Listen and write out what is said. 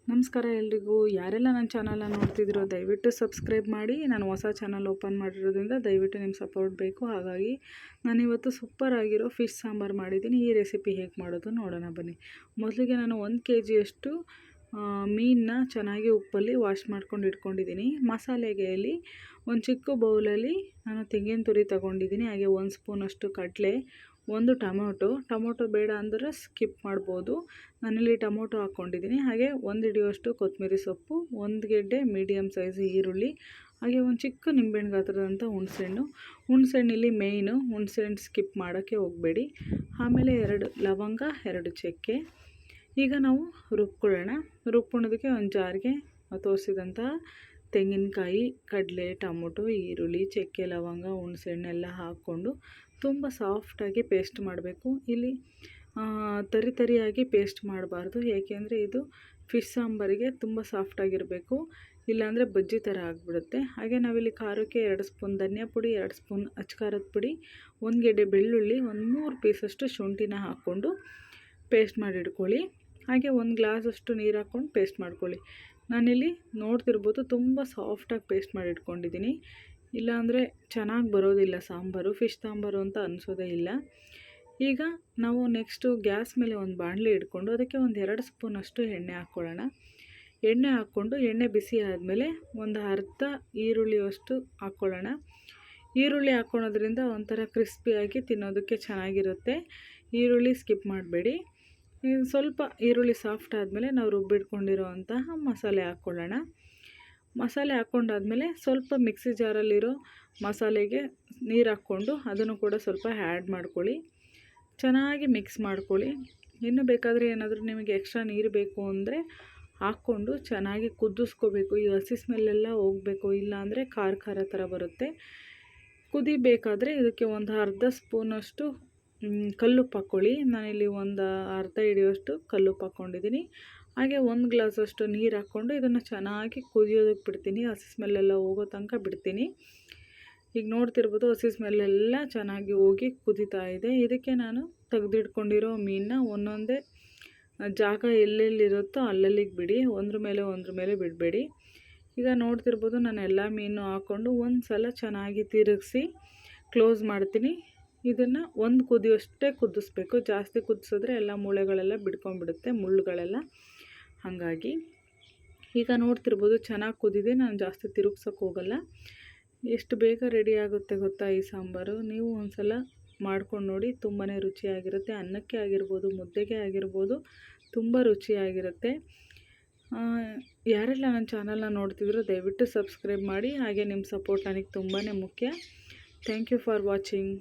ನಮಸ್ಕಾರ ಎಲ್ರಿಗೂ. ಯಾರೆಲ್ಲ ನನ್ನ ಚಾನಲ್ನ ನೋಡ್ತಿದ್ದೀರೋ ದಯವಿಟ್ಟು ಸಬ್ಸ್ಕ್ರೈಬ್ ಮಾಡಿ. ನಾನು ಹೊಸ ಚಾನಲ್ ಓಪನ್ ಮಾಡಿರೋದ್ರಿಂದ ದಯವಿಟ್ಟು ನಿಮ್ಮ ಸಪೋರ್ಟ್ ಬೇಕು. ಹಾಗಾಗಿ ನಾನಿವತ್ತು ಸೂಪರ್ ಆಗಿರೋ ಫಿಶ್ ಸಾಂಬಾರು ಮಾಡಿದ್ದೀನಿ. ಈ ರೆಸಿಪಿ ಹೇಗೆ ಮಾಡೋದು ನೋಡೋಣ ಬನ್ನಿ. ಮೊದಲಿಗೆ ನಾನು 1 kg ಮೀನನ್ನ ಚೆನ್ನಾಗಿ ಉಪ್ಪಲ್ಲಿ ವಾಶ್ ಮಾಡ್ಕೊಂಡು ಇಟ್ಕೊಂಡಿದ್ದೀನಿ. ಮಸಾಲೆಗೆ ಒಂದು ಚಿಕ್ಕ ಬೌಲಲ್ಲಿ ನಾನು ತೆಂಗಿನ ತುರಿ ತೊಗೊಂಡಿದ್ದೀನಿ. ಹಾಗೆ 1 ಸ್ಪೂನಷ್ಟು ಕಡಲೆ, 1 ಟೊಮೊಟೊ ಬೇಡ ಅಂದರೆ ಸ್ಕಿಪ್ ಮಾಡ್ಬೋದು. ನಾನಿಲ್ಲಿ ಟೊಮೊಟೊ ಹಾಕ್ಕೊಂಡಿದ್ದೀನಿ. ಹಾಗೆ 1 ಹಿಡಿಯುವಷ್ಟು ಕೊತ್ತಂಬರಿ ಸೊಪ್ಪು, 1 ಗೆಡ್ಡೆ ಮೀಡಿಯಮ್ ಸೈಜ್ ಈರುಳ್ಳಿ, ಹಾಗೆ ಒಂದು ಚಿಕ್ಕ ನಿಂಬೆಹಣ್ಣು ಗಾತ್ರದಂಥ ಹುಣಸೆಹಣ್ಣು ಮೇಯ್ನು. ಹುಣಸೆಹಣ್ಣು ಸ್ಕಿಪ್ ಮಾಡೋಕ್ಕೆ ಹೋಗಬೇಡಿ. ಆಮೇಲೆ 2 ಲವಂಗ, 2 ಚಕ್ಕೆ. ಈಗ ನಾವು ರುಬ್ಕೊಳ್ಳೋದಕ್ಕೆ ಒಂದು ಜಾರ್ಗೆ ತೋರಿಸಿದಂಥ ತೆಂಗಿನಕಾಯಿ, ಕಡಲೆ, ಟೊಮೊಟೊ, ಈರುಳ್ಳಿ, ಚಕ್ಕೆ, ಲವಂಗ, ಹುಣಸೆಹಣ್ಣೆಲ್ಲ ಹಾಕ್ಕೊಂಡು ತುಂಬ ಸಾಫ್ಟಾಗಿ ಪೇಸ್ಟ್ ಮಾಡಬೇಕು. ಇಲ್ಲಿ ತರಿಯಾಗಿ ಪೇಸ್ಟ್ ಮಾಡಬಾರ್ದು, ಏಕೆಂದರೆ ಇದು ಫಿಶ್ ಸಾಂಬಾರಿಗೆ ತುಂಬ ಸಾಫ್ಟಾಗಿರಬೇಕು, ಇಲ್ಲಾಂದರೆ ಬಜ್ಜಿ ಥರ ಆಗಿಬಿಡುತ್ತೆ. ಹಾಗೆ ನಾವಿಲ್ಲಿ ಖಾರಕ್ಕೆ 2 ಸ್ಪೂನ್ ಧನಿಯಾ ಪುಡಿ, 2 ಸ್ಪೂನ್ ಅಚ್ಕಾರದ ಪುಡಿ, 1 ಗೆಡ್ಡೆ ಬೆಳ್ಳುಳ್ಳಿ, 3 ಪೀಸಷ್ಟು ಶುಂಠಿನ ಹಾಕ್ಕೊಂಡು ಪೇಸ್ಟ್ ಮಾಡಿ ಇಟ್ಕೊಳ್ಳಿ. ಹಾಗೆ 1 ಗ್ಲಾಸಷ್ಟು ನೀರು ಹಾಕ್ಕೊಂಡು ಪೇಸ್ಟ್ ಮಾಡ್ಕೊಳ್ಳಿ. ನಾನಿಲ್ಲಿ ನೋಡ್ತಿರ್ಬೋದು ತುಂಬ ಸಾಫ್ಟಾಗಿ ಪೇಸ್ಟ್ ಮಾಡಿ ಇಟ್ಕೊಂಡಿದ್ದೀನಿ. ಇಲ್ಲಾಂದರೆ ಚೆನ್ನಾಗಿ ಬರೋದಿಲ್ಲ ಸಾಂಬಾರು, ಫಿಶ್ ಸಾಂಬಾರು ಅಂತ ಅನಿಸೋದೇ ಇಲ್ಲ. ಈಗ ನಾವು ನೆಕ್ಸ್ಟು ಗ್ಯಾಸ್ ಮೇಲೆ ಒಂದು ಬಾಣಲಿ ಇಟ್ಕೊಂಡು ಅದಕ್ಕೆ ಒಂದು 2 ಸ್ಪೂನಷ್ಟು ಎಣ್ಣೆ ಹಾಕ್ಕೊಳ್ಳೋಣ. ಎಣ್ಣೆ ಹಾಕ್ಕೊಂಡು ಎಣ್ಣೆ ಬಿಸಿ ಆದಮೇಲೆ ಒಂದು ಅರ್ಧ ಈರುಳ್ಳಿಯಷ್ಟು ಹಾಕ್ಕೊಳ್ಳೋಣ. ಈರುಳ್ಳಿ ಹಾಕ್ಕೊಳೋದ್ರಿಂದ ಒಂಥರ ಕ್ರಿಸ್ಪಿಯಾಗಿ ತಿನ್ನೋದಕ್ಕೆ ಚೆನ್ನಾಗಿರುತ್ತೆ. ಈರುಳ್ಳಿ ಸ್ಕಿಪ್ ಮಾಡಬೇಡಿ. ಸ್ವಲ್ಪ ಈರುಳ್ಳಿ ಸಾಫ್ಟ್ ಆದಮೇಲೆ ನಾವು ರುಬ್ಬಿಟ್ಕೊಂಡಿರೋ ಅಂತಹ ಮಸಾಲೆ ಹಾಕ್ಕೊಳ್ಳೋಣ. ಮಸಾಲೆ ಹಾಕ್ಕೊಂಡಾದ್ಮೇಲೆ ಸ್ವಲ್ಪ ಮಿಕ್ಸಿ ಜಾರಲ್ಲಿರೋ ಮಸಾಲೆಗೆ ನೀರು ಹಾಕ್ಕೊಂಡು ಅದನ್ನು ಕೂಡ ಸ್ವಲ್ಪ ಆ್ಯಡ್ ಮಾಡ್ಕೊಳ್ಳಿ. ಚೆನ್ನಾಗಿ ಮಿಕ್ಸ್ ಮಾಡ್ಕೊಳ್ಳಿ. ಇನ್ನು ಬೇಕಾದರೆ ಏನಾದರೂ ನಿಮಗೆ ಎಕ್ಸ್ಟ್ರಾ ನೀರು ಬೇಕು ಅಂದರೆ ಹಾಕ್ಕೊಂಡು ಚೆನ್ನಾಗಿ ಕುದಿಸ್ಕೋಬೇಕು. ಈ ಹಸಿ ಸ್ಮೆಲ್ಲೆಲ್ಲ ಹೋಗಬೇಕು, ಇಲ್ಲಾಂದರೆ ಖಾರ ಥರ ಬರುತ್ತೆ. ಕುದಿಬೇಕಾದ್ರೆ ಇದಕ್ಕೆ ಒಂದು ಅರ್ಧ ಸ್ಪೂನಷ್ಟು ಕಲ್ಲುಪ್ಪು ಹಾಕ್ಕೊಳ್ಳಿ. ನಾನಿಲ್ಲಿ ಒಂದು ಅರ್ಧ ಹಿಡಿಯೋಷ್ಟು ಕಲ್ಲುಪ್ಪು ಹಾಕ್ಕೊಂಡಿದ್ದೀನಿ. ಹಾಗೆ 1 ಗ್ಲಾಸಷ್ಟು ನೀರು ಹಾಕ್ಕೊಂಡು ಇದನ್ನು ಚೆನ್ನಾಗಿ ಕುದಿಯೋದಕ್ಕೆ ಬಿಡ್ತೀನಿ. ಹಸಿ ಸ್ಮೆಲ್ಲೆಲ್ಲ ಹೋಗೋ ತನಕ ಬಿಡ್ತೀನಿ. ಈಗ ನೋಡ್ತಿರ್ಬೋದು ಹಸಿ ಸ್ಮೆಲ್ಲೆಲ್ಲ ಚೆನ್ನಾಗಿ ಹೋಗಿ ಕುದೀತಾ ಇದೆ. ಇದಕ್ಕೆ ನಾನು ತೆಗೆದಿಟ್ಕೊಂಡಿರೋ ಮೀನನ್ನ ಒಂದೊಂದೇ ಜಾಗ ಎಲ್ಲೆಲ್ಲಿರುತ್ತೋ ಅಲ್ಲಲ್ಲಿಗೆ ಬಿಡಿ, ಒಂದ್ರ ಮೇಲೆ ಬಿಡಬೇಡಿ. ಈಗ ನೋಡ್ತಿರ್ಬೋದು ನಾನು ಎಲ್ಲ ಮೀನು ಹಾಕ್ಕೊಂಡು ಒಂದು ಸಲ ಚೆನ್ನಾಗಿ ತಿರುಗಿಸಿ ಕ್ಲೋಸ್ ಮಾಡ್ತೀನಿ. ಇದನ್ನು 1 ಕುದಿಯೋಷ್ಟೇ ಕುದಿಸ್ಬೇಕು. ಜಾಸ್ತಿ ಕುದಿಸಿದ್ರೆ ಎಲ್ಲ ಮೂಳೆಗಳೆಲ್ಲ ಬಿಡ್ಕೊಂಡ್ಬಿಡುತ್ತೆ, ಮುಳ್ಳುಗಳೆಲ್ಲ. ಹಾಗಾಗಿ ಈಗ ನೋಡ್ತಿರ್ಬೋದು ಚೆನ್ನಾಗಿ ಕುದಿದೆ. ನಾನು ಜಾಸ್ತಿ ತಿರುಗ್ಸೋಕೆ ಹೋಗಲ್ಲ. ಎಷ್ಟು ಬೇಗ ರೆಡಿ ಆಗುತ್ತೆ ಗೊತ್ತಾ ಈ ಸಾಂಬಾರು. ನೀವು ಒಂದು ಸಲ ಮಾಡ್ಕೊಂಡು ನೋಡಿ, ತುಂಬಾ ರುಚಿಯಾಗಿರುತ್ತೆ. ಅನ್ನಕ್ಕೆ ಆಗಿರ್ಬೋದು, ಮುದ್ದೆಗೆ ಆಗಿರ್ಬೋದು, ತುಂಬ ರುಚಿಯಾಗಿರುತ್ತೆ. ಯಾರೆಲ್ಲ ನನ್ನ ಚಾನಲ್ನ ನೋಡ್ತಿದ್ರು ದಯವಿಟ್ಟು ಸಬ್ಸ್ಕ್ರೈಬ್ ಮಾಡಿ. ಹಾಗೆ ನಿಮ್ಮ ಸಪೋರ್ಟ್ ನನಗೆ ತುಂಬಾ ಮುಖ್ಯ. Thank you for watching.